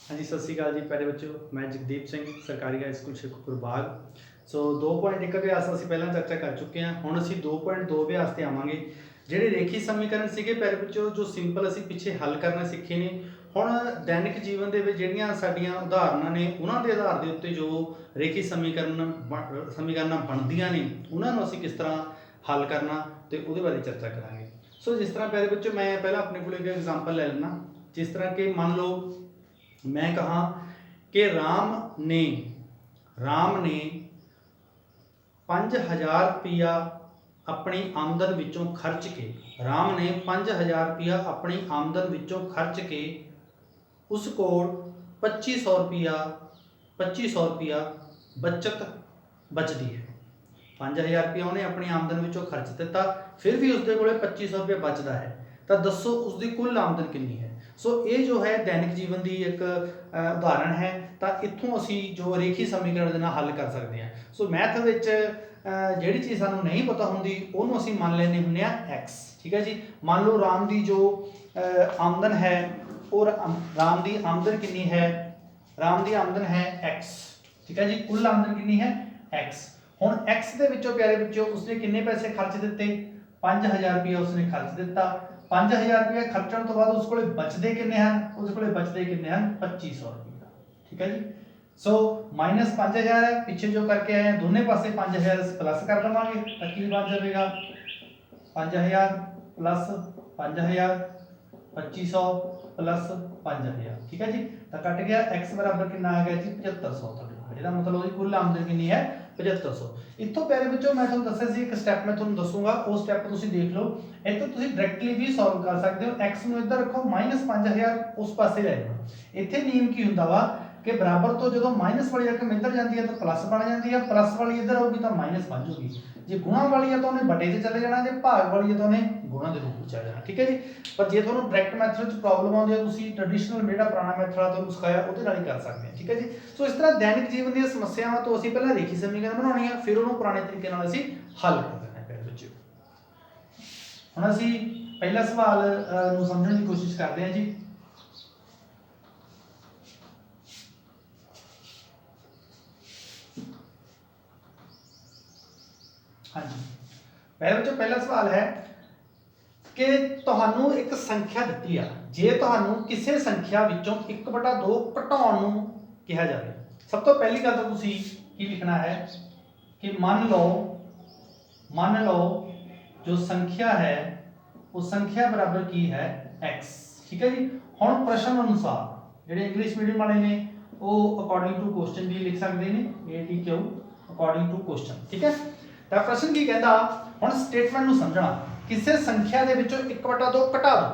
हाँ जी, सत श्री अकाल जी प्यारे बच्चों। मैं जगदीप सिंह सरकारी हाई स्कूल शेखोपुर बाग। सो 2.1 अभ्यास ਅਸੀਂ ਪਹਿਲਾਂ ਚਰਚਾ ਕਰ ਚੁੱਕੇ ਹਾਂ। ਹੁਣ ਅਸੀਂ 2.2 ਅਭਿਆਸ ਤੇ ਆਵਾਂਗੇ। ਜਿਹੜੇ ਰੇਖੀ ਸਮੀਕਰਨ ਸੀਗੇ ਪਿਆਰੇ ਬੱਚਿਓ, ਜੋ ਸਿੰਪਲ ਅਸੀਂ ਪਿੱਛੇ ਹੱਲ ਕਰਨਾ ਸਿੱਖੇ ਨੇ, ਹੁਣ ਦੈਨਿਕ ਜੀਵਨ ਦੇ ਵਿੱਚ ਜਿਹੜੀਆਂ ਸਾਡੀਆਂ ਉਦਾਹਰਨਾਂ ਨੇ ਉਹਨਾਂ ਦੇ ਆਧਾਰ ਦੇ ਉੱਤੇ ਜੋ ਰੇਖੀ ਸਮੀਕਰਨਾਂ ਬਣਦੀਆਂ ਨੇ ਉਹਨਾਂ ਨੂੰ ਅਸੀਂ ਕਿਸ ਤਰ੍ਹਾਂ ਹੱਲ ਕਰਨਾ ਤੇ ਉਹਦੇ ਬਾਰੇ ਚਰਚਾ ਕਰਾਂਗੇ। ਸੋ ਜਿਸ ਤਰ੍ਹਾਂ ਪਿਆਰੇ ਬੱਚਿਓ, ਮੈਂ ਪਹਿਲਾਂ ਆਪਣੇ ਕੋਲ ਇੱਕ ਐਗਜ਼ਾਮਪਲ ਲੈ ਲੈਣਾ। जिस तरह के मान लो मैं कहा कि राम ने 5000 रुपया अपनी आमदन विचों खर्च के राम ने 5000 रुपया अपनी आमदन विचों खर्च के उस कोल 2500 रुपया बचत बचती है। 5000 रुपया उन्हें अपनी आमदन विचों खर्च दिता, फिर भी उसके कोल 2500 रुपया बचता है, तो दसो उसकी कुल आमदन कितनी है। सो ये जो है दैनिक जीवन की एक उदाहरण है, तो इत्थों असी जो रेखी समीकरण के नाल हल कर सकते हैं। सो मैथ विच जिहड़ी चीज़ सानूं नहीं पता हुंदी उहनूं असी मान लैंदे हुंदे आ एक्स। ठीक है जी। मान लो राम की जो आमदन है और राम की आमदन कितनी है, राम की आमदन है एक्स। ठीक है जी। कुल आमदन कितनी है एक्स। हुण एक्स दे विचों प्यारे बच्चों उसने कितने पैसे खर्च दिते, 5000 रुपया उसने खर्च दिता। 5000 रुपया खर्चण तो बाद उसको बचते कितने हैं, उसको बचते कितने हैं 2500 रुपया। ठीक है जी। सो माइनस 5000 है, पीछे जो करके आए हैं दोनों पासे 5000 प्लस कर लवांगे तो की बन जाएगा 5000 प्लस 5000 2500 प्लस 5000। ठीक है जी। तो कट गया एक्स बराबर कितना आ गया जी 7500। ਇਹਦਾ मतलब ਉਹਦੀ ਕੁੱਲ ਆਮਦਨ ਕਿੰਨੀ ਹੈ 7500। ਇੱਥੋਂ ਪਿਆਰੇ ਬੱਚੋ ਮੈਂ ਤੁਹਾਨੂੰ ਦੱਸਿਆ ਸੀ ਇੱਕ ਸਟੈਪ ਮੈਂ ਤੁਹਾਨੂੰ ਦੱਸੂਗਾ, ਉਹ ਸਟੈਪ ਤੁਸੀਂ ਦੇਖ ਲਓ। ਇੱਥੋਂ ਤੁਸੀਂ ਡਾਇਰੈਕਟਲੀ ਵੀ ਸੋਲਵ ਕਰ ਸਕਦੇ ਹੋ। x ਨੂੰ ਇੱਧਰ ਰੱਖੋ, -5000 ਉਸ ਪਾਸੇ ਲੈ ਜਾਓ। ਇੱਥੇ ਨਿਯਮ ਕੀ ਹੁੰਦਾ ਵਾ कि बराबर तो जो माइनस वाली रकम इधर जाती है तो प्लस बन जाती है, प्लस वाली इधर होगी तो माइनस बन जाएगी। जो गुणा वाली है तो उन्हें बटे से चले जाना, जो भाग वाली है तो उन्हें गुणा के रूप में चले जाना। ठीक है जी। पर जो थोड़ा डायरेक्ट मैथड में प्रॉब्लम आती है तो ट्रेडिशनल जो पुराना मैथड है तो सिखाया वो कर सकते हैं। ठीक है जी। सो इस तरह दैनिक जीवन दी समस्यावां तो असीं पहला रेखी समीकरण बनाउणी है, फिर उन्होंने पुराने तरीके नाल असीं हल कर देना है। बच्चों हुण असीं पहला सवाल नूं समझण दी कोशिश करते हैं जी। हाँ जी। पहले बच्चों पहला सवाल है कि तुहानू एक संख्या दी है, जे तुहानू किसी संख्या विचों 1/2 घटाउण नूं कहा जाए, सब तो पहली गल तो तुसीं की लिखना है कि मान लो जो संख्या है वो संख्या बराबर की है x। ठीक है जी। हुण प्रश्न अनुसार जिहड़े इंग्लिश मीडियम वाले ने वो अकॉर्डिंग टू क्वेश्चन भी लिख सकते हैं, ATQ अकॉर्डिंग टू क्वेश्चन। ठीक है। तो प्रश्न की कहता हुण स्टेटमेंट नूं समझना, किसी संख्या दे विचों 1/2 घटा दो।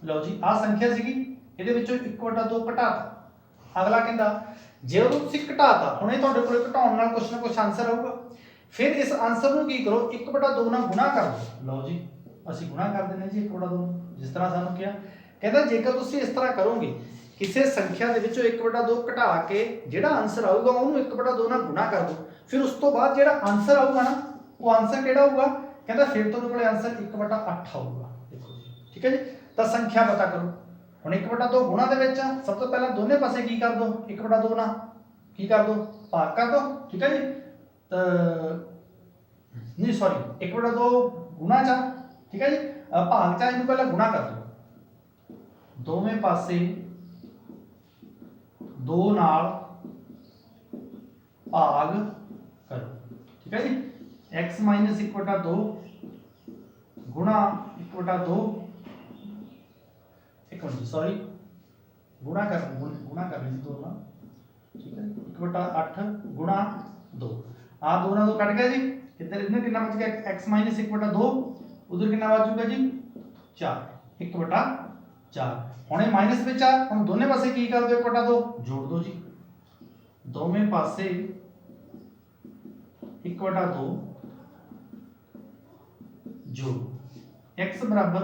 लो जी आ संख्या सीगी, इहदे विचों 1/2 घटाता। अगला कहता जे तुसीं घटाता, हुणे तुहाडे कोल घटाउण नाल कुछ ना कुछ आंसर आऊगा, फिर इस आंसर नूं की करो 1/2 नाल गुणा कर दो। लो जी असीं गुणा कर दिंदे जी 1/2 जिस तरह सानूं किहा। कहता जेकर तुसीं इस तरह करोगे किसी संख्या दे विचों 1/2 घटा के जिहड़ा आंसर आऊगा उहनूं 1/2 नाल गुणा कर दो, फिर उस तो बाद जिहड़ा आंसर आऊगा ना वो आंसर किहड़ा होगा, कहता फिर तुहाडे कोल आंसर 1/8 आऊगा। देखो जी। ठीक है जी। तो संख्या पता करो। हुण 1/2 गुणा दे विच सब तो पहला दोनों पासे की कर दो 1/2 नाल की कर दो भाग कर दो। ठीक है जी। तो नहीं सॉरी 1/2 गुणा चा। ठीक है जी। भाग चा इनू पहला गुणा कर दो, दोवें पासे 2 नाल भाग करो। ठीक है जी। x माइनस 1/2 गुणा 1/2 एक मिनट सॉरी गुणा कर रही थी 2 ना। ठीक है 1/8 गुणा 2 आ 2 ना 2 कट गया जी। इधर इधर कितना बच गया x माइनस 1/2, उधर कितना बचूगा जी 4 1/4। हुणे माइनस विच आ, हुण दोनों पासे की कर दो 1/2 जोड़ दो जी, दोवें पासे 1/2 जो x बराबर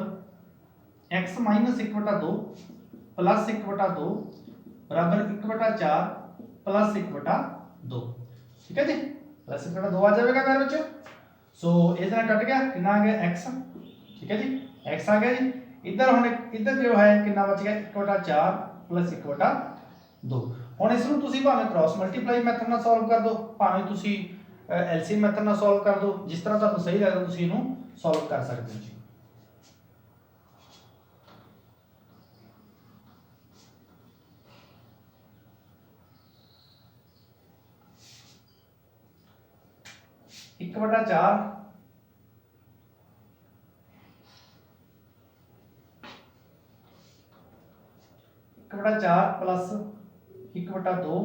x माइनस 1/2 प्लस 1/2 बराबर 1/4 प्लस 1/2। ठीक है जी। प्लस 1/2 आ जाएगा मेरे बच्चों। सो ये तरह कट गया, कितना आ गया x। ठीक है जी। x आ गया जी। इधर हम इधर जो है कितना बच गया 1/4 प्लस 1/2। 2। ਹੁਣ ਇਸ ਨੂੰ ਤੁਸੀਂ ਭਾਵੇਂ क्रॉस मल्टीप्लाई मैथड ਨਾਲ ਸੋਲਵ ਕਰ ਦਿਓ, ਭਾਵੇਂ ਤੁਸੀਂ एलसीएम मैथड ਨਾਲ ਸੋਲਵ ਕਰ ਦਿਓ, ਜਿਸ ਤਰ੍ਹਾਂ ਤੁਹਾਨੂੰ ਸਹੀ ਲੱਗਦਾ ਤੁਸੀਂ ਇਹਨੂੰ ਸੋਲਵ ਕਰ ਸਕਦੇ ਹੋ ਜੀ। एक बटा 4 प्लस 1/2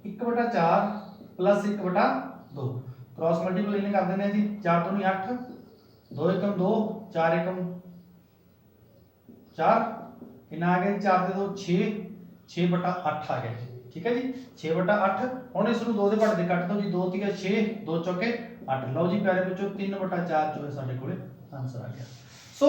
1/4 प्लस 1/2 क्रॉस मल्टीप्लाई कर देने जी। 4 दूनी 8, 2 एकम 2, 4 एकम 4, कितना आ गया 4 से 2 6, 6/8 आ गया जी। ठीक है जी 6/8। ਹੁਣ ਇਸ ਨੂੰ 2 ਦੇ ਘੱਟ ਦੇ ਕੱਟ ਦਿਓ ਜੀ। 2 3 6, 2 ਚੌਕੇ 8। ਲਓ ਜੀ ਪਿਆਰੇ ਬੱਚੋ 3/4 ਜੋ ਹੈ ਸਾਡੇ ਕੋਲੇ ਆਨਸਰ ਆ ਗਿਆ। ਸੋ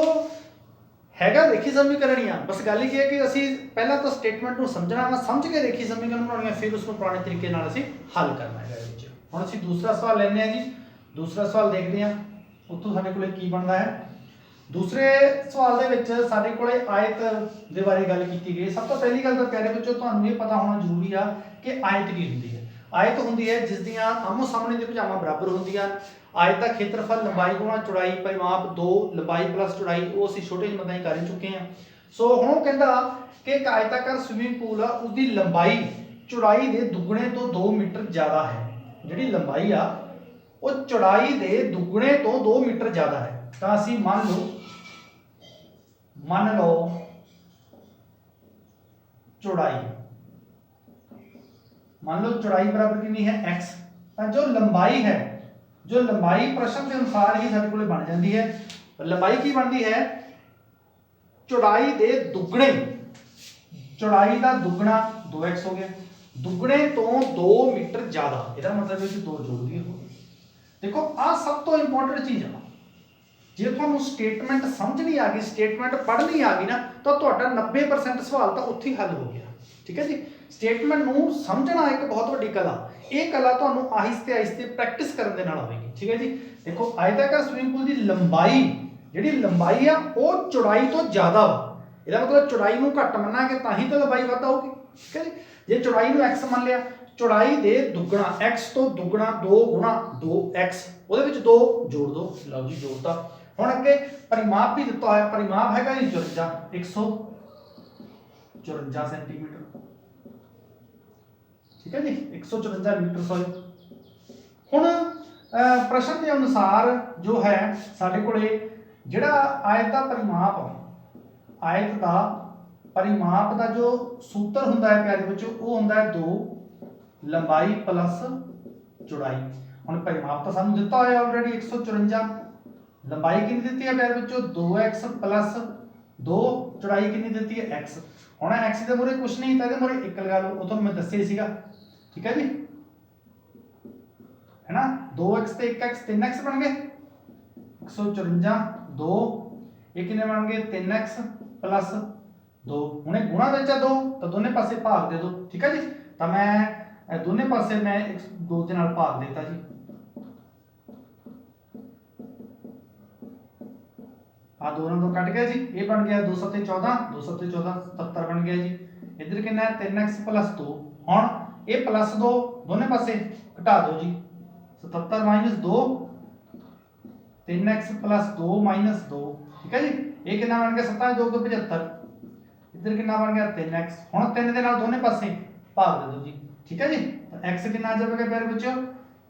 ਹੈਗਾ ਦੇਖੀ ਸਮੀਕਰਨ ਆ, ਬਸ ਗੱਲ ਇਹ ਹੈ ਕਿ ਅਸੀਂ ਪਹਿਲਾਂ ਤਾਂ ਸਟੇਟਮੈਂਟ ਨੂੰ ਸਮਝਣਾ ਵਾ, ਸਮਝ ਕੇ ਦੇਖੀ ਸਮੀਕਰਨ ਬਣਾਉਣੀ ਹੈ, ਫਿਰ ਉਸ ਨੂੰ ਪੁਰਾਣੇ ਤਰੀਕੇ ਨਾਲ ਅਸੀਂ ਹੱਲ ਕਰਨਾ ਹੈ ਇਹਦੇ ਵਿੱਚ। ਹੁਣ ਅਸੀਂ ਦੂਸਰਾ ਸਵਾਲ ਲੈਣੇ ਆ ਜੀ। ਦੂਸਰਾ ਸਵਾਲ ਦੇਖਦੇ ਆ ਉੱਥੋਂ ਸਾਡੇ ਕੋਲੇ ਕੀ ਬਣਦਾ ਹੈ। दूसरे सवाल दे विच साडे कोले आयत दे बारे गल कीती गई। सब तो पहली गल तो प्यारे बच्चों तुहानूं ये पता होना जरूरी आ कि आयत की हुंदी है। आयत हुंदी है जिस दियां आमो सामने दी भुजावां बराबर हुंदियां। आयत दा क्षेत्रफल लंबाई गुणा चौड़ाई परिमाप 2 लंबाई प्लस चौड़ाई वो असीं छोटे जिहे मतां कर चुके हैं। सो हुण कहंदा कि एक आयताकार स्विमिंग पूल आ उसदी लंबाई चौड़ाई दे दुगणे तो 2 मीटर ज़्यादा है। जिहड़ी लंबाई आ वो चौड़ाई दे दुगणे तो 2 मीटर ज़्यादा है। तो असीं मान लो चौड़ाई, मान लो चौड़ाई बराबर कितनी है x। जो लंबाई है, जो लंबाई प्रश्न के अनुसार ही साडे कोले बन जाती है। लंबाई की बनती है चौड़ाई दे दुगणे, चौड़ाई का दुगना 2x हो गया, दुगणे तो 2 मीटर ज्यादा। इसका मतलब है कि 2 जोड़ दिए हो। देखो आ सब तो इंपॉर्टेंट चीज है। जे तुहानूं स्टेटमेंट समझ नहीं आ गई, स्टेटमेंट पढ़ नहीं आ गई ना, तो तुहाडा 90% सवाल तो उत्थे ही हल हो गया। ठीक है जी। स्टेटमेंट नूं समझना एक बहुत बड़ी कला। ये कला तुहानूं आहिस्ते आहिस्ते प्रैक्टिस करन दे नाल आवेगी। ठीक है जी। देखो आयताकार स्विमिंग पूल की लंबाई, जिहड़ी लंबाई आ वो चौड़ाई तो ज़्यादा वा। इसदा मतलब चौड़ाई नूं घट मनांगे तां ही तो लंबाई वध आऊगी। ठीक है जी। जे चौड़ाई नूं x मान लिया, चौड़ाई दे दुगना x तो दुगना 2 गुणा 2x, ਉਹਦੇ ਵਿੱਚ 2 जोड़ दो। लो जी जोड़ता। ਹੁਣ ਅੱਗੇ परिमाप भी दिता है। परिमाप हैगा जी 154 सेंटीमीटर। ठीक है जी 154 मीटर सॉरी। हुण प्रश्न के अनुसार जो है साडे कोले जिहड़ा आयत दा परिमाप, आयत दा परिमाप दा जो सूत्र हुंदा है प्यारे बच्चों वो हुंदा है 2 लंबाई प्लस चौड़ाई। हुण परिमाप तो सानूं दिता होया ऑलरेडी 154, लंबाई कितनी दी है प्यारे बच्चों 2x प्लस 2, चौड़ाई कितनी दी है x। हुण x दे मूहरे कुछ नहीं, तो मूहरे 1 लगा लो, वो तो मैं दस्सिया सीगा। ठीक है जी है ना। 2x ते 1x 3x बन गए 154 2, ये कितने बन गए 3x प्लस 2। हुणे गुणा विच 2 तो दोनों पासे भाग दे दो। ठीक है जी। तो मैं दोनों पासे मैं 2 के नाल भाग देता जी। आ दोनों तो कट गया जी। ये बन गया 2 × 14 2 × 14 77 बन गया जी। इधर कितना है 3x प्लस 2। हुण ये प्लस 2 दोनों पासे घटा दो जी। 77 माइनस 2 3x प्लस 2 माइनस 2। ठीक है जी। ये कितना बन गया 7 2 को 75। इधर कितना बन गया 3x। हुण 3 दे नाल दोनों पासे भाग दे दो जी। ठीक है जी। तो x कितना आ जाएगा प्यारे बच्चों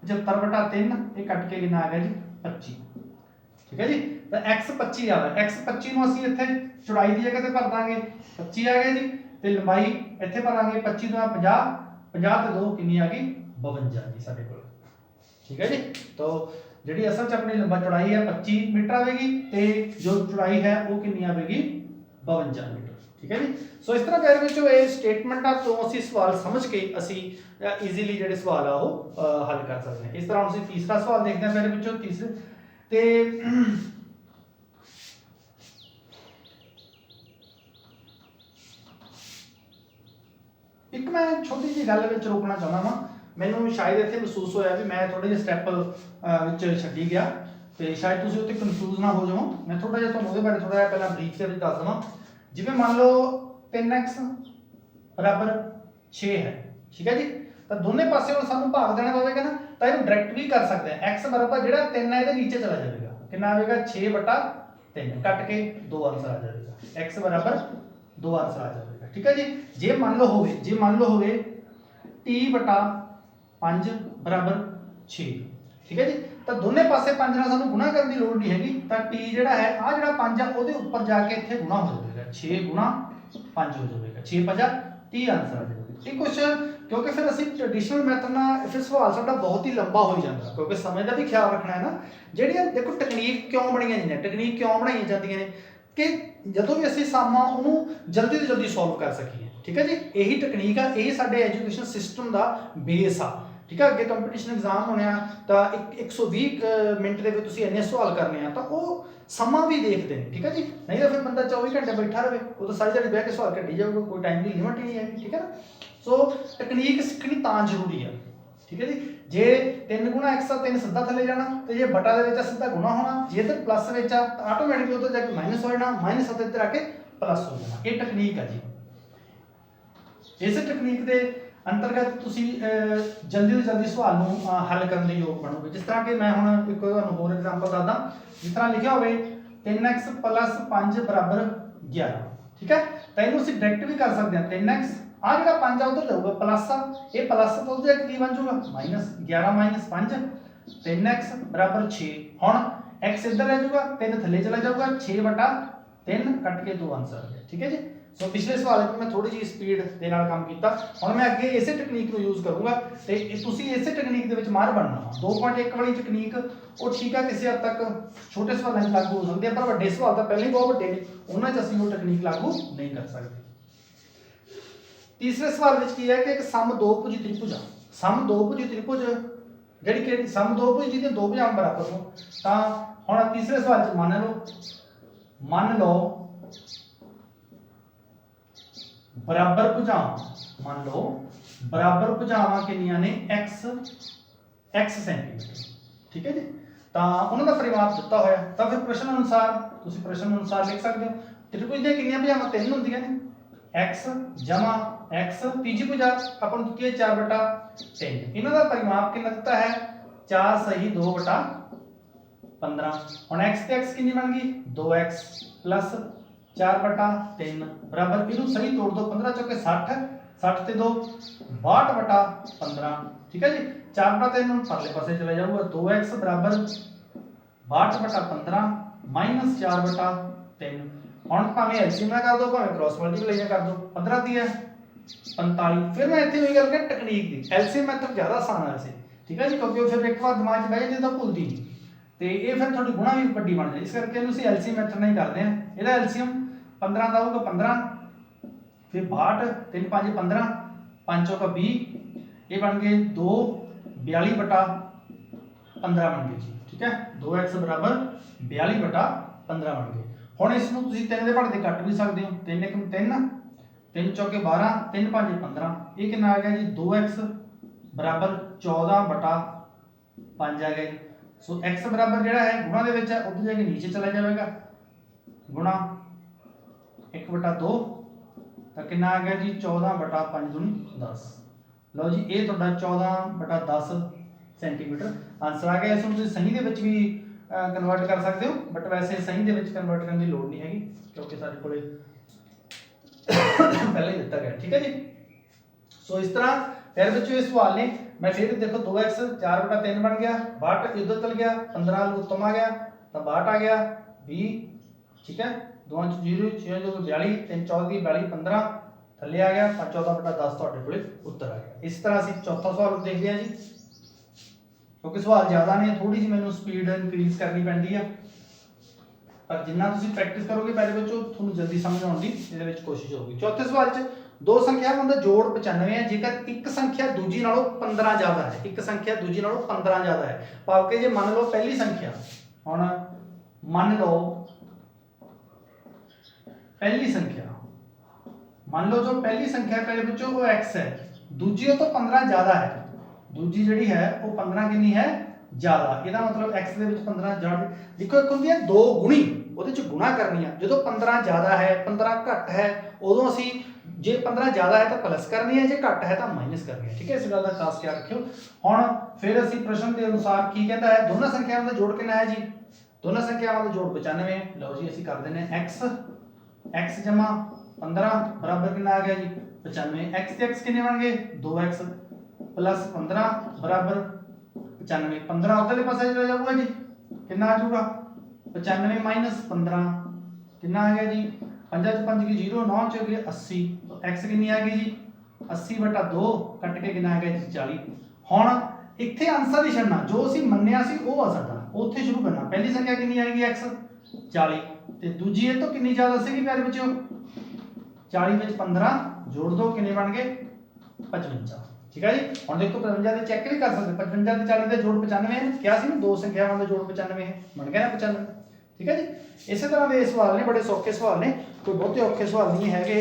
75/3, ये कट के कितना आ गया जी 25। ठीक है जी। तो x 25 आ गया। x 25 ਨੂੰ ਅਸੀਂ ਇੱਥੇ ਚੌੜਾਈ ਦੀ ਜਗ੍ਹਾ ਤੇ ਭਰ ਦਾਂਗੇ 25 ਆ ਗਿਆ ਜੀ, ਤੇ ਲੰਬਾਈ ਇੱਥੇ ਭਰਾਂਗੇ 25 ਤੋਂ 50, 50 ਤੇ 2 ਕਿੰਨੀ ਆ ਗਈ 52 ਜੀ ਸਾਡੇ ਕੋਲ। ਠੀਕ ਹੈ ਜੀ। तो ਜਿਹੜੀ ਅਸਲ ਚ ਆਪਣੀ ਲੰਬਾ ਚੌੜਾਈ ਹੈ 25 ਮੀਟਰ ਆਵੇਗੀ ਤੇ ਜੋ ਚੌੜਾਈ ਹੈ ਉਹ ਕਿੰਨੀ ਆਵੇਗੀ 52 ਮੀਟਰ। ਠੀਕ ਹੈ ਜੀ। ਸੋ ਇਸ ਤਰ੍ਹਾਂ ਪਿਆਰੇ ਵਿੱਚੋਂ ਇਹ ਸਟੇਟਮੈਂਟਾਂ ਤੋਂ ਅਸੀਂ ਸਵਾਲ ਸਮਝ ਕੇ ਅਸੀਂ ਈਜ਼ੀਲੀ ਜਿਹੜੇ ਸਵਾਲ ਆ ਉਹ ਹੱਲ ਕਰ ਸਕਦੇ ਹਾਂ। ਇਸ ਤਰ੍ਹਾਂ ਅਸੀਂ ਤੀਸਰਾ ਸਵਾਲ ਦੇਖਦੇ ਹਾਂ ਪਿਆਰੇ ਵਿੱਚੋਂ। ਤੀਸਰੇ ਤੇ एक मैं छोटी जी गल विच रोकना चाहना वा। ਮੈਨੂੰ ਸ਼ਾਇਦ ਇੱਥੇ ਮਹਿਸੂਸ ਹੋਇਆ ਵੀ ਮੈਂ ਥੋੜੇ ਜਿਹੇ ਸਟੈਪ ਵਿੱਚ ਛੱਡੀ ਗਿਆ ਤੇ ਸ਼ਾਇਦ ਤੁਸੀਂ ਉੱਤੇ ਕਨਫਿਊਜ਼ ਨਾ ਹੋ ਜਾਓ। ਮੈਂ ਥੋੜਾ ਜਿਹਾ ਤੁਹਾਨੂੰ ਉਹਦੇ ਬਾਰੇ ਥੋੜਾ ਜਿਹਾ ਪਹਿਲਾਂ ਬਰੀਫ ਦੇ ਵਿੱਚ ਦੱਸ ਦਵਾਂ। ਜਿਵੇਂ ਮੰਨ ਲਓ 3x ਬਰਾਬਰ 6 ਹੈ, ਠੀਕ ਹੈ ਜੀ। ਤਾਂ ਦੋਨੇ ਪਾਸੇ ਹੁਣ ਸਾਨੂੰ ਭਾਗ ਦੇਣਾ ਪਵੇਗਾ ਨਾ, ਤਾਂ ਇਹਨੂੰ ਡਾਇਰੈਕਟ ਵੀ ਕਰ ਸਕਦੇ ਆ। x ਬਰਾਬਰ ਜਿਹੜਾ 3 ਹੈ ਇਹਦੇ ਨੀਚੇ ਚਲਾ ਜਾਵੇਗਾ, ਕਿੰਨਾ ਆਵੇਗਾ 6/3 ਕੱਟ ਕੇ 2 ਆਂਸਰ ਆ ਜਾਵੇਗਾ। x ਬਰਾਬਰ 2 ਆਂਸਰ ਆ ਜਾਵੇਗਾ, ਠੀਕ ਹੈ ਜੀ। ਜੇ ਮੰਨ ਲਓ ਹੋਵੇ t/5 ਬਰਾਬਰ 6, ਠੀਕ ਹੈ ਜੀ। ਤਾਂ ਦੋਨੇ ਪਾਸੇ 5 ਨਾਲ ਸਾਨੂੰ ਗੁਣਾ ਕਰਨ ਦੀ ਲੋੜ ਨਹੀਂ ਹੈਗੀ, ਤਾਂ t ਜਿਹੜਾ ਹੈ ਆ ਜਿਹੜਾ 5 ਆ ਉਹਦੇ ਉੱਪਰ ਜਾ ਕੇ ਇੱਥੇ ਗੁਣਾ ਹੋ ਜਾਵੇਗਾ, 6 × 5 ਹੋ ਜਾਵੇਗਾ, 6×5 30 ਆਂਸਰ ਆ ਜਾਵੇਗਾ। ਇਹ ਕੁਛ ਕਿਉਂਕਿ ਫਿਰ ਅਸੀਂ ਟ੍ਰੈਡੀਸ਼ਨਲ ਮੈਥਡ ਨਾਲ ਫਿਰ ਸਵਾਲ ਸਾਡਾ ਬਹੁਤ ਹੀ ਲੰਬਾ ਹੋ ਜਾਂਦਾ, ਕਿਉਂਕਿ ਸਮੇਂ ਦਾ ਵੀ ਖਿਆਲ ਰੱਖਣਾ ਹੈ ਨਾ। ਜਿਹੜੀਆਂ ਦੇਖੋ ਟੈਕਨੀਕ ਕਿਉਂ ਬਣਾਈਆਂ ਜਾਂਦੀਆਂ ਨੇ ਕਿ ਜਦੋਂ ਵੀ ਅਸੀਂ ਸਾਮਾ ਉਹਨੂੰ ਜਲਦੀ ਤੋਂ ਜਲਦੀ ਸੋਲਵ ਕਰ ਸਕੀਏ, ਠੀਕ ਹੈ ਜੀ। ਇਹੀ ਟੈਕਨੀਕ ਆ, ਇਹੀ ਸਾਡੇ ਐਜੂਕੇਸ਼ਨ ਸਿਸਟਮ ਦਾ ਬੇਸ ਆ, ਠੀਕ ਹੈ। ਅੱਗੇ ਕੰਪੀਟੀਸ਼ਨ ਐਗਜ਼ਾਮ ਹੋਣੇ ਆ ਤਾਂ 120 ਮਿੰਟ ਦੇ ਵਿੱਚ ਤੁਸੀਂ ਇੰਨੇ ਸਵਾਲ ਕਰਨੇ ਆ, ਤਾਂ ਉਹ ਸਮਾਂ ਵੀ ਦੇਖਦੇ ਨੇ, ਠੀਕ ਹੈ ਜੀ। ਨਹੀਂ ਤਾਂ ਫਿਰ ਬੰਦਾ 24 ਘੰਟੇ ਬੈਠਾ ਰਹੇ, ਉਹ ਤਾਂ ਸਾਰੀ ਦਿਹਾੜੀ ਬਹਿ ਕੇ ਸਵਾਲ ਕੱਢੀ ਜਾਊਗਾ, ਕੋਈ ਟਾਈਮ ਦੀ ਲਿਮਿਟ ਹੀ ਨਹੀਂ ਹੈਗੀ, ਠੀਕ ਹੈ ਨਾ। ਸੋ ਟੈਕਨੀਕ ਸਿੱਖਣੀ ਤਾਂ ਜ਼ਰੂਰੀ ਆ, ਠੀਕ ਹੈ ਜੀ। ਜੇ 3 × x ਆ 3 ਸਿੱਧਾ ਥੱਲੇ ਜਾਣਾ, ਤੇ ਜੇ ਬਟਾ ਦੇ ਵਿੱਚ ਆ ਸਿੱਧਾ ਗੁਣਾ ਹੋਣਾ, ਜੇ ਇੱਧਰ ਪਲੱਸ ਵਿੱਚ ਆ ਤਾਂ ਆਟੋਮੈਟਿਕਲੀ ਉੱਧਰ ਜਾ ਕੇ ਮਾਈਨਸ ਹੋ ਜਾਣਾ, ਮਾਈਨਸ ਅਤੇ ਇੱਧਰ ਆ ਕੇ ਪਲੱਸ ਹੋ ਜਾਣਾ। ਇਹ ਟੈਕਨੀਕ ਆ ਜੀ। ਇਸੇ ਟੈਕਨੀਕ ਦੇ ਅੰਤਰਗਤ ਤੁਸੀਂ ਜਲਦੀ ਤੋਂ ਜਲਦੀ ਸਵਾਲ ਨੂੰ ਹੱਲ ਕਰਨ ਦੇ ਯੋਗ ਬਣੋਗੇ। ਜਿਸ ਤਰ੍ਹਾਂ ਕਿ ਮੈਂ ਹੁਣ ਇੱਕ ਤੁਹਾਨੂੰ ਹੋਰ ਐਗਜ਼ਾਮਪਲ ਦੱਸਦਾ। ਜਿਸ ਤਰ੍ਹਾਂ ਲਿਖਿਆ ਹੋਵੇ 3x + 5 = 11, ਠੀਕ ਹੈ। ਤਾਂ ਇਹਨੂੰ ਅਸੀਂ ਡਾਇਰੈਕਟ ਵੀ ਕਰ ਸਕਦੇ ਹਾਂ। 3x ਆ ਜਿਹੜਾ 5 ਆ ਉਧਰ ਜਾਊਗਾ ਪਲੱਸ ਆ, ਇਹ ਪਲੱਸ ਤੋਂ ਉਹਦੇ ਕੀ ਬਣ ਜਾਊਗਾ ਮਾਈਨਸ, 11 - 5 3x = 6। ਹੁਣ x ਇੱਧਰ ਰਹਿ ਜਾਊਗਾ, 3 ਥੱਲੇ ਚਲਾ ਜਾਊਗਾ, 6/3 ਕੱਟ ਕੇ 2 ਆਂਸਰ ਆ ਗਿਆ, ਠੀਕ ਹੈ ਜੀ। ਸੋ ਪਿਛਲੇ ਸਵਾਲ ਵਿੱਚ ਮੈਂ ਥੋੜੀ ਜਿਹੀ ਸਪੀਡ ਦੇ ਨਾਲ ਕੰਮ ਕੀਤਾ, ਹੁਣ ਮੈਂ ਅੱਗੇ ਇਸੇ ਟੈਕਨੀਕ ਨੂੰ ਯੂਜ਼ ਕਰੂੰਗਾ ਤੇ ਤੁਸੀਂ ਇਸੇ ਟੈਕਨੀਕ ਦੇ ਵਿੱਚ ਮਾਹਰ ਬਣਨਾ ਵਾ। 2.1 ਵਾਲੀ ਟੈਕਨੀਕ ਉਹ ਠੀਕ ਆ, ਕਿਸੇ ਹੱਦ ਤੱਕ ਛੋਟੇ ਸਵਾਲਾਂ 'ਚ ਲਾਗੂ ਹੋ ਸਕਦੀ ਹੈ, ਪਰ ਵੱਡੇ ਸਵਾਲ ਤਾਂ ਪਹਿਲਾਂ ਹੀ ਬਹੁਤ ਵੱਡੇ ਨੇ, ਉਹਨਾਂ 'ਚ ਅਸੀਂ ਉਹ ਟੈਕਨੀਕ ਲਾਗੂ ਨਹੀਂ ਕਰ ਸਕਦੇ। ਤੀਸਰੇ ਸਵਾਲ ਵਿੱਚ ਕੀ ਹੈ ਕਿ ਇੱਕ ਸਮ ਦੋਭੁਜੀ ਤ੍ਰਿਭੁਜ ਆ। ਸਮ ਦੋਭੁਜੀ ਤ੍ਰਿਭੁਜ ਜਿਹੜੀ ਕਿ ਸਮ ਦੋਭੁਜ ਜਿਹਦੇ ਦੋ ਭੁਜਾਵਾਂ ਬਰਾਬਰ ਹੋਣ, ਤਾਂ ਹੁਣ ਤੀਸਰੇ ਸਵਾਲ 'ਚ ਮੰਨ ਲਓ ਬਰਾਬਰ ਭੁਜਾਵਾਂ ਕਿੰਨੀਆਂ ਨੇ x ਸੈਂਟੀਮੀਟਰ, ਠੀਕ ਹੈ ਜੀ। ਤਾਂ ਉਹਨਾਂ ਦਾ ਪਰਿਮਾਪ ਦਿੱਤਾ ਹੋਇਆ, ਤਾਂ ਫਿਰ ਪ੍ਰਸ਼ਨ ਅਨੁਸਾਰ ਲਿਖ ਸਕਦੇ ਹੋ। ਤ੍ਰਿਭੁਜ ਦੀਆਂ ਕਿੰਨੀਆਂ ਭੁਜਾਵਾਂ 3 ਹੁੰਦੀਆਂ ਨੇ, x + x, ਤੀਜੀ ਭੁਜਾ ਆਪਾਂ ਨੂੰ ਦਿੱਤੀ ਹੈ 4/3। ਇਹਨਾਂ ਦਾ ਪਰਿਮਾਪ ਕਿੰਨਾ ਦਿੱਤਾ ਹੈ 4 ਸਹੀ 2/15। ਹੁਣ x ਤੇ x ਕਿੰਨੀ ਬਣ ਗਈ 2x + 4/3 ਬਰਾਬਰ, ਇਹਨੂੰ ਸਹੀ ਤੋੜ ਦੋ, 15 ਚੌਕੇ 60, 60 ਤੇ 2 62/15, ਠੀਕ ਹੈ ਜੀ। 4/3 ਨੂੰ ਪਰਲੇ ਪਾਸੇ ਚਲਾ ਜਾਊਗਾ, 2x = 62/15 - 4/3। ਹੁਣ ਭਾਵੇਂ ਐਲਸੀਐਮ ਨਾਲ ਕਰ ਦੋ, ਭਾਵੇਂ ਕ੍ਰਾਸ ਮਲਟੀਪਲਾਈ ਕਰ ਦੋ, 15 ਦੀ ਹੈ 45। ਫਿਰ ਮੈਂ ਇੱਥੇ ਉਹੀ ਗੱਲ ਕਰ ਟੈਕਨੀਕ ਦੀ, ਐਲਸੀਐਮ ਮੈਥਡ ਜ਼ਿਆਦਾ ਆਸਾਨ ਹੈ ਵੈਸੇ, ਠੀਕ ਹੈ ਜੀ, ਕਿਉਂਕਿ ਉਹ ਫਿਰ ਇੱਕ ਵਾਰ ਦਿਮਾਗ 'ਚ ਬਹਿ ਜਾਂਦੀ ਤਾਂ ਭੁੱਲਦੀ ਨਹੀਂ, ਤੇ ਇਹ ਫਿਰ ਤੁਹਾਡੀ ਗੁਣਾ ਵੀ ਵੱਡੀ ਬਣ ਜਾਂਦੀ, ਇਸ ਕਰਕੇ ਇਹਨੂੰ ਅਸੀਂ ਐਲਸੀਐਮ ਮੈਥਡ ਨਾਲ ਹੀ ਕਰਦੇ ਹਾਂ। ਇਹਦਾ ਐਲਸੀਐਮ 15 ਦਾ ਆਊਗਾ 15, ਫਿਰ 62, 3 × 5 = 15, 5 × 20, ਇਹ ਬਣ ਗਏ 2 42/15 ਬਣ ਗਏ ਜੀ, ਠੀਕ ਹੈ। 2x = 42/15 ਬਣ ਗਏ। ਹੁਣ ਇਸ ਨੂੰ ਤੁਸੀਂ 3 ਦੇ ਪਹਾੜੇ ਤੇ ਕੱਟ ਵੀ ਸਕਦੇ ਹੋ, 3 × 1 3, 3 ਚੌਕੇ 12, 3 × 5 = 15। ਇਹ ਕਿੰਨਾ ਆ ਗਿਆ ਜੀ 2x = 14/5 ਆ ਗਿਆ ਜੀ। ਸੋ x ਬਰਾਬਰ ਜਿਹੜਾ ਹੈ ਗੁਣਾ ਦੇ ਵਿੱਚ ਹੈ, ਉੱਧਰ ਜਾ ਕੇ ਨੀਚੇ ਚਲਾ ਜਾਵੇਗਾ, ਗੁਣਾ 1/2, ਤਾਂ ਕਿੰਨਾ ਆ ਗਿਆ ਜੀ 14/5 × 10। ਲਓ ਜੀ, ਇਹ ਤੁਹਾਡਾ 14/10 ਸੈਂਟੀਮੀਟਰ ਆਨਸਰ ਆ ਗਿਆ। ਇਸ ਨੂੰ ਤੁਸੀਂ ਸਹੀ ਦੇ ਵਿੱਚ ਵੀ ਕਨਵਰਟ ਕਰ ਸਕਦੇ ਹੋ, ਬਟ ਵੈਸੇ ਸਹੀ ਦੇ ਵਿੱਚ ਕਨਵਰਟ ਕਰਨ ਦੀ ਲੋੜ ਨਹੀਂ ਹੈਗੀ, ਕਿਉਂਕਿ ਸਾਡੇ ਕੋਲੇ ਪਹਿਲਾਂ ਹੀ ਦਿੱਤਾ ਗਿਆ, ਠੀਕ ਹੈ ਜੀ। ਸੋ ਇਸ ਤਰ੍ਹਾਂ ਫਿਰ ਵਿੱਚੋਂ ਇਹ ਸਵਾਲ ਨੇ, ਮੈਂ ਫਿਰ ਦੇਖੋ 2x 4/3 ਬਣ ਗਿਆ, 62 ਇੱਧਰ ਚਲ ਗਿਆ, 15 ਉੱਤਮ ਆ ਗਿਆ ਤਾਂ 62 ਆ ਗਿਆ 20, ਠੀਕ ਹੈ। 2 × 0 6 × 42, 3 × 14 42, 15 ਥੱਲੇ ਆ ਗਿਆ, 14/10 ਤੁਹਾਡੇ ਕੋਲੇ ਉੱਤਰ ਆ ਗਿਆ। ਇਸ ਤਰ੍ਹਾਂ ਅਸੀਂ ਚੌਥਾ ਸਵਾਲ ਦੇਖਦੇ ਹਾਂ ਜੀ, ਕਿਉਂਕਿ ਸਵਾਲ ਜ਼ਿਆਦਾ ਨੇ, ਥੋੜੀ ਜਿਹੀ ਮੈਨੂੰ ਸਪੀਡ ਇਨਕਰੀਜ਼ ਕਰਨੀ ਪੈਂਦੀ ਆ, ਪਰ ਜਿੰਨਾ ਤੁਸੀਂ ਪ੍ਰੈਕਟਿਸ ਕਰੋਗੇ ਪਹਿਲੇ ਵਿੱਚ ਉਹ ਤੁਹਾਨੂੰ ਜਲਦੀ ਸਮਝ ਆਉਣ ਦੀ ਇਹਦੇ ਵਿੱਚ ਕੋਸ਼ਿਸ਼ ਹੋਊਗੀ। ਚੌਥੇ ਸਵਾਲ 'ਚ ਦੋ ਸੰਖਿਆਵਾਂ ਦਾ ਜੋੜ 95 ਹੈ, ਜੇਕਰ ਇੱਕ ਸੰਖਿਆ ਦੂਜੀ ਨਾਲੋਂ 15 ਜ਼ਿਆਦਾ ਹੈ, ਇੱਕ ਸੰਖਿਆ ਦੂਜੀ ਨਾਲੋਂ 15 ਜ਼ਿਆਦਾ ਹੈ, ਭਾਵ ਕਿ ਜੇ ਮੰਨ ਲਓ ਪਹਿਲੀ ਸੰਖਿਆ, ਹੁਣ ਮੰਨ ਲਓ ਪਹਿਲੀ ਸੰਖਿਆ, ਮੰਨ ਲਓ ਜੋ ਪਹਿਲੀ ਸੰਖਿਆ ਪਹਿਲੇ ਵਿੱਚੋਂ ਉਹ x ਹੈ, ਦੂਜੀ ਉਹ ਤੋਂ 15 ਜ਼ਿਆਦਾ ਹੈ, दूजी जिहड़ी है वो 15 कितनी है ज़्यादा। ਇਹਦਾ मतलब x ਦੇ ਵਿੱਚ 15 ਜ਼ਿਆਦਾ। ਦੇਖੋ ਇੱਕ ਹੁੰਦੀ ਹੈ ਦੋ ਗੁਣੀ, ਉਹਦੇ ਚ ਗੁਣਾ ਕਰਨੀ ਆ। ਜਦੋਂ 15 ਜ਼ਿਆਦਾ ਹੈ 15 ਘੱਟ ਹੈ ਉਦੋਂ ਅਸੀਂ ਜੇ 15 ਜ਼ਿਆਦਾ ਹੈ ਤਾਂ ਪਲੱਸ ਕਰਨੀ ਹੈ, ਜੇ ਘੱਟ ਹੈ ਤਾਂ ਮਾਈਨਸ ਕਰਨੀ ਹੈ। ਠੀਕ ਹੈ, ਇਸ ਗੱਲ ਦਾ ਖਾਸ ਖਿਆਲ ਰੱਖਿਓ। ਹੁਣ ਫਿਰ ਅਸੀਂ ਪ੍ਰਸ਼ਨ ਦੇ ਅਨੁਸਾਰ ਕੀ ਕਹਿੰਦਾ ਹੈ, ਦੋਨਾਂ ਸੰਖਿਆਵਾਂ ਦਾ ਜੋੜ ਕਿੰਨਾ ਹੈ ਜੀ? ਦੋਨਾਂ ਸੰਖਿਆਵਾਂ ਦਾ ਜੋੜ 95। ਲਓ ਜੀ ਅਸੀਂ ਕਰ ਦਿੰਦੇ ਹਾਂ x ਜਮਾ 15 ਬਰਾਬਰ ਕਿੰਨਾ ਆ ਗਿਆ ਜੀ 95। x ਤੇ x ਕਿੰਨੇ ਬਣ ਗਏ 2x प्लस 15 बराबर 95। 15 उधरले पासे चला जाऊगा जी, कितना आ जाऊगा 95 माइनस 15 कितना आ गया जी 5 च 5 की 0 9 च गए 80। तो x कितनी आ गई जी 80/2 कट के कितना आ गया जी 40। हुण इत्थे आंसर नहीं छड्डना, जो ਅਸੀਂ ਮੰਨਿਆ ਸੀ ਉਹ ਆ ਸਾਡਾ ਉੱਥੇ ਸ਼ੁਰੂ ਕਰਨਾ। ਪਹਿਲੀ ਸੰਖਿਆ ਕਿੰਨੀ ਆਏਗੀ x 40 ਤੇ ਦੂਜੀ ਇਹ ਤੋਂ ਕਿੰਨੀ ਜ਼ਿਆਦਾ ਸੀਗੀ ਪਿਆਰੇ ਬੱਚਿਓ 40 ਵਿੱਚ 15 जोड़ दो कितने बन गए 55। ठीक है जी। हम देखो 55 ਦੇ ਚੈੱਕ ਵੀ ਕਰ ਸਕਦੇ, 55 ਤੇ 40 ਦਾ ਜੋੜ 95 ਹੈ। ਕਿਹਾ ਸੀ ਨਾ ਦੋ ਸੰਖਿਆਵਾਂ ਦਾ ਜੋੜ 95 ਹੈ, ਬਣ ਗਿਆ ਨਾ 95। ਠੀਕ ਹੈ ਜੀ। ਇਸੇ ਤਰ੍ਹਾਂ ਦੇ ਸਵਾਲ ਨੇ, ਬੜੇ ਸੌਖੇ ਸਵਾਲ ਨੇ, ਕੋਈ ਬਹੁਤੇ ਔਖੇ ਸਵਾਲ ਨਹੀਂ ਹੈਗੇ।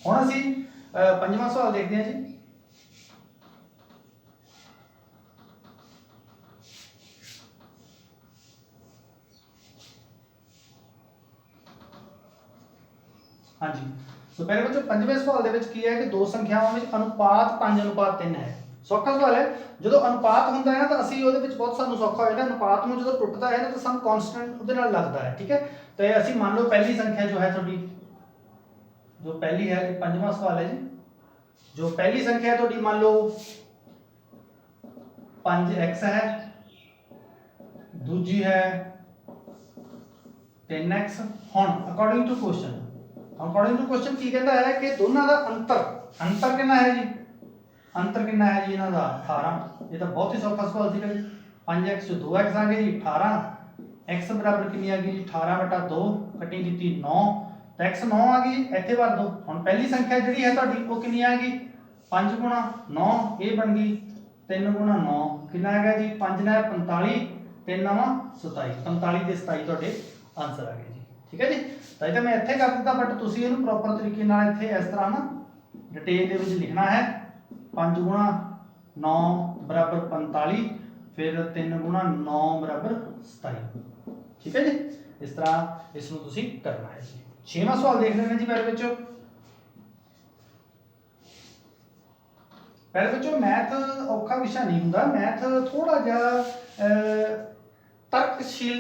ਹੁਣ ਅਸੀਂ ਪੰਜਵਾਂ ਸਵਾਲ ਦੇਖਦੇ ਹਾਂ ਜੀ। हाँ जी, तो पहले बच्चों पंजवें सवाल दे विच की है कि दो संख्यावां विच अनुपात 5:3 है। सौखा सवाल है। जो अनुपात हुंदा है ना तो असीं उहदे विच बहुत सानू सौखा हो जाता। अनुपात नूं जो टुटदा है ना तो सानू कांस्टेंट उहदे नाल लगदा है। ठीक है, तो असीं मान लो पहली संख्या जो है तुहाडी, जो पहली है, पंजवां सवाल है जी, जो पहली संख्या है तुहाडी मान लो 5x है, दूजी है 3x। हुण अकॉर्डिंग टू क्वेश्चन की कहता है कि दोनों का अंतर कितना है जी? अंतर कितना है जी इन्हां दा 18। ये तो बहुत ही सौखा सवाल सीगा जी। 5x 2x आ गए जी 18। x बराबर कितनी आ गई जी 18/2 कटिंग की 9, तो x 9 आ गई, इत्थे भर दो। हुण पहली संख्या जिहड़ी है तुहाडी वो कितनी आ गई 5 गुणा 9, ये बन गई 3 गुणा 9 कितना आ गया जी 5 9 45, 3 9 27। 45 ਦੇ 27 ਤੁਹਾਡੇ ਆਨਸਰ ਆ ਗਏ ਜੀ। ठीक है जी। तो ये मैं इत्थे कर दिता, बट तुसीं इहनूं प्रॉपर तरीके नाल इत्थे इस तरह ना डिटेल दे विच लिखना है। 5 गुणा 9 बराबर 45, फिर 3 गुणा 9 बराबर 27। ठीक है जी, इस तरह इसनूं तुसीं करना है जी। 6वां सवाल देख लेना जी। पहले बच्चों मैथ औखा विषय नहीं हुंदा। मैथ थोड़ा जिहा तर्कशील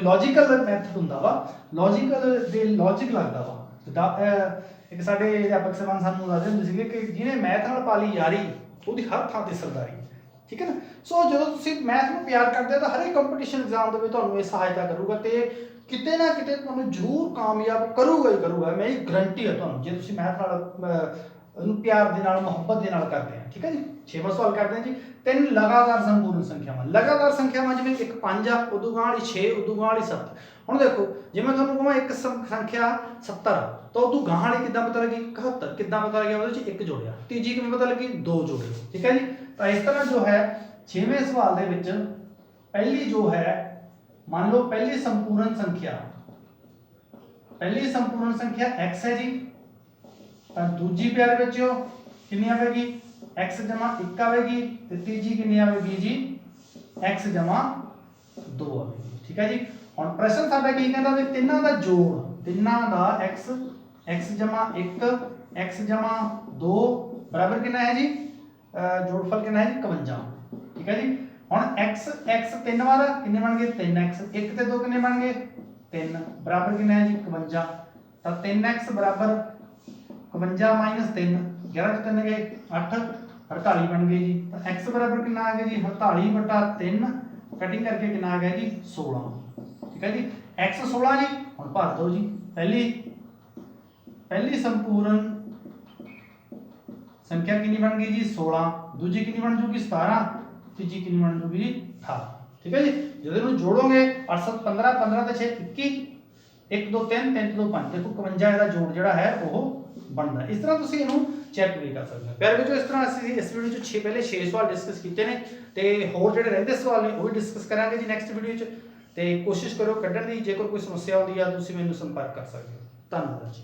लॉजिकल मैथड हुंदा वा, लॉजिकल दे लॉजिक लगदा वा। एक साडे अध्यापक साहब सानूं दसदे हुंदे सीगे कि जिहने मैथ नाल पाली यारी ਉਹਦੀ हर थां ते सरदारी। ठीक है ना। सो ਜਦੋਂ ਤੁਸੀਂ मैथ ਨੂੰ ਪਿਆਰ ਕਰਦੇ ਹੋ ਤਾਂ ਹਰ ਇੱਕ ਕੰਪੀਟੀਸ਼ਨ ਐਗਜ਼ਾਮ ਦੇ ਵਿੱਚ ਤੁਹਾਨੂੰ ਇਹ ਸਹਾਇਤਾ ਕਰੂਗਾ ਤੇ ਕਿਤੇ ਨਾ ਕਿਤੇ ਤੁਹਾਨੂੰ ਜ਼ਰੂਰ ਕਾਮਯਾਬ ਕਰੂਗਾ ਹੀ ਕਰੂਗਾ। ਮੈਂ ਇਹ ਗਰੰਟੀ ਹੈ ਤੁਹਾਨੂੰ, ਜੇ ਤੁਸੀਂ ਮੈਥ ਨਾਲ ਉਹਨੂੰ ਪਿਆਰ ਦੇ ਨਾਲ ਮੁਹੱਬਤ ਦੇ ਨਾਲ ਕਰਦੇ ਆ। ਠੀਕ ਹੈ ਜੀ। 6ਵਾਂ ਸਵਾਲ ਕਰਦੇ ਹਾਂ ਜੀ। 3 लगातार संपूर्ण संख्यावां। लगातार संख्यावां जिवें एक 5 आ, उदों गां वाली 6, उदों गां वाली 7। हुण देखो जे मैं तुहानूं कहां एक संख्या 70 तो उदों गां वाली किद्दां पता लगी 71, किद्दां पता लग्या ਉਹਦੇ ਚ 1 जोड़िया, तीजी किवें पता लगी 2 जोड़े। ठीक है जी। तो इस तरह जो है 6वें सवाल दे विच पहली जो है मान लो पहली संपूर्ण संख्या x है जी, तो दूजी प्यारे बच्चों कितनी आवेगी x जमा 1 आवेगी, तो तीजी कितनी आवेगी जी x जमा 2 आवेगी। ठीक है जी। हुण प्रश्न साडा की कहंदा भी तिन्हां दा जोड़, तिन्हां दा x जमा 1 x जमा 2 बराबर कितना है जी जोड़फल कितना है जी 51। ठीक है जी। हुण x 3 बार कितने बन गए 3x, 1 ते 2 कितने बन गए 3 बराबर कितना है जी 51। तो 3x बराबर 51 माइनस 3, 11 च 3 गए 8, 48 बन गए जी। तो x बराबर कितना आ गया जी 48/3 कटिंग करके कितना आ गया जी 16। ठीक है जी। x 16 जी। हुण भर दो जी। पहली संपूर्ण संख्या कितनी बन गई जी 16, दूजी कितनी बन जूगी 17, तीजी कितनी बन जूगी जी 18। ठीक है जी। जो इन्होंने जोड़ोगे 8 7 15, 15 ते 6 21, 1 2 3, 3 2 5, देखो 51 ਦਾ ਜੋੜ ਜਿਹੜਾ ਹੈ ਉਹ ਬਣਦਾ। ਇਸ ਤਰ੍ਹਾਂ ਤੁਸੀਂ ਇਹਨੂੰ ਚੈੱਕ ਵੀ ਕਰ ਸਕਦੇ ਹੋ। ਪਿਆਰੇ ਬੱਚਿਓ, ਇਸ ਤਰ੍ਹਾਂ ਅਸੀਂ ਇਸ ਵੀਡੀਓ 'ਚ ਪਹਿਲੇ 6 ਸਵਾਲ ਡਿਸਕਸ ਕੀਤੇ ਨੇ ਤੇ ਹੋਰ ਜਿਹੜੇ ਰਹਿੰਦੇ ਸਵਾਲ ਨੇ ਉਹ ਵੀ ਡਿਸਕਸ ਕਰਾਂਗੇ ਜੀ ਨੈਕਸਟ ਵੀਡੀਓ 'ਚ। ਤੇ ਕੋਸ਼ਿਸ਼ ਕਰੋ ਕੱਢਣ ਦੀ। ਜੇਕਰ ਕੋਈ ਸਮੱਸਿਆ ਆਉਂਦੀ ਆ ਤੁਸੀਂ ਮੈਨੂੰ ਸੰਪਰਕ ਕਰ ਸਕਦੇ ਹੋ। ਧੰਨਵਾਦ ਜੀ।